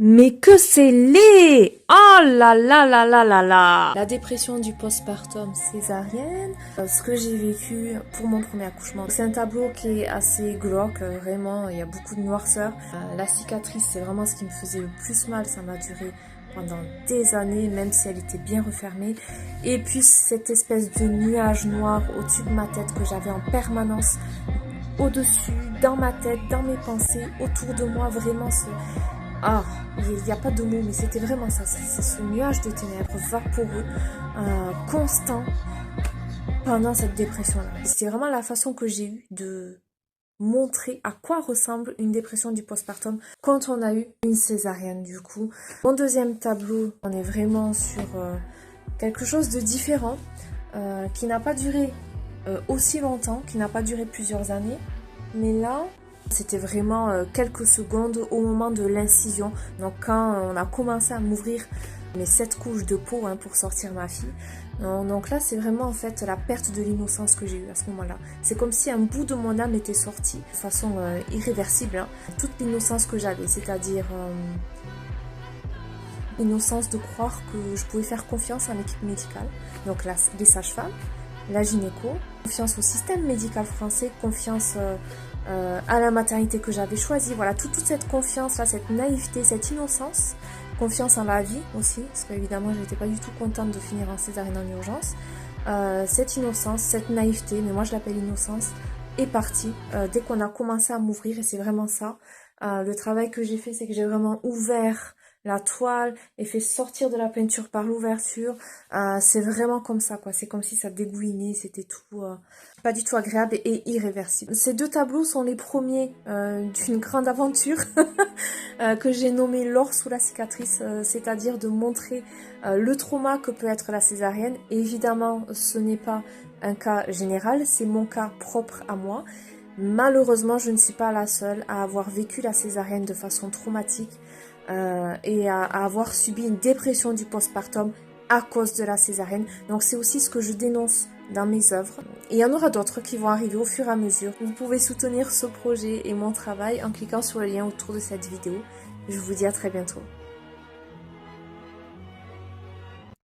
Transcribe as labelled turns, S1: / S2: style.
S1: Mais que c'est laid! Oh là là là là là là! La dépression du postpartum césarienne, ce que j'ai vécu pour mon premier accouchement. C'est un tableau qui est assez glauque, vraiment, il y a beaucoup de noirceur. La cicatrice, c'est vraiment ce qui me faisait le plus mal, ça m'a duré pendant des années, même si elle était bien refermée. Et puis cette espèce de nuage noir au-dessus de ma tête que j'avais en permanence, au-dessus, dans ma tête, dans mes pensées, autour de moi, vraiment ce... Ah, il n'y a pas de mots, mais c'était vraiment ça. C'est ce nuage de ténèbres vaporeux, constant, pendant cette dépression-là. C'était vraiment la façon que j'ai eue de montrer à quoi ressemble une dépression du postpartum quand on a eu une césarienne, du coup. Mon deuxième tableau, on est vraiment sur quelque chose de différent, qui n'a pas duré aussi longtemps, qui n'a pas duré plusieurs années. Mais là, c'était vraiment quelques secondes au moment de l'incision. Donc quand on a commencé à m'ouvrir mes 7 couches de peau pour sortir ma fille. Donc là, c'est vraiment en fait la perte de l'innocence que j'ai eue à ce moment-là. C'est comme si un bout de mon âme était sorti de façon irréversible. Toute l'innocence que j'avais, c'est-à-dire l'innocence de croire que je pouvais faire confiance à l'équipe médicale. Donc là, les sages-femmes, la gynéco, confiance au système médical français, confiance à la maternité que j'avais choisie. Voilà, toute cette confiance, là, cette naïveté, cette innocence, confiance en la vie aussi, parce qu'évidemment, je n'étais pas du tout contente de finir en césarienne en urgence. Cette innocence, cette naïveté, mais moi je l'appelle innocence, est partie dès qu'on a commencé à m'ouvrir, et c'est vraiment ça. Le travail que j'ai fait, c'est que j'ai vraiment ouvert la toile et fait sortir de la peinture par l'ouverture. C'est vraiment comme ça, quoi. C'est comme si ça dégoulinait, c'était tout pas du tout agréable et irréversible. Ces deux tableaux sont les premiers d'une grande aventure que j'ai nommée l'or sous la cicatrice, c'est-à-dire de montrer le trauma que peut être la césarienne. Et évidemment, ce n'est pas un cas général, c'est mon cas propre à moi. Malheureusement, je ne suis pas la seule à avoir vécu la césarienne de façon traumatique et à avoir subi une dépression du postpartum à cause de la césarienne. Donc c'est aussi ce que je dénonce dans mes œuvres. Et il y en aura d'autres qui vont arriver au fur et à mesure. Vous pouvez soutenir ce projet et mon travail en cliquant sur le lien autour de cette vidéo. Je vous dis à très bientôt.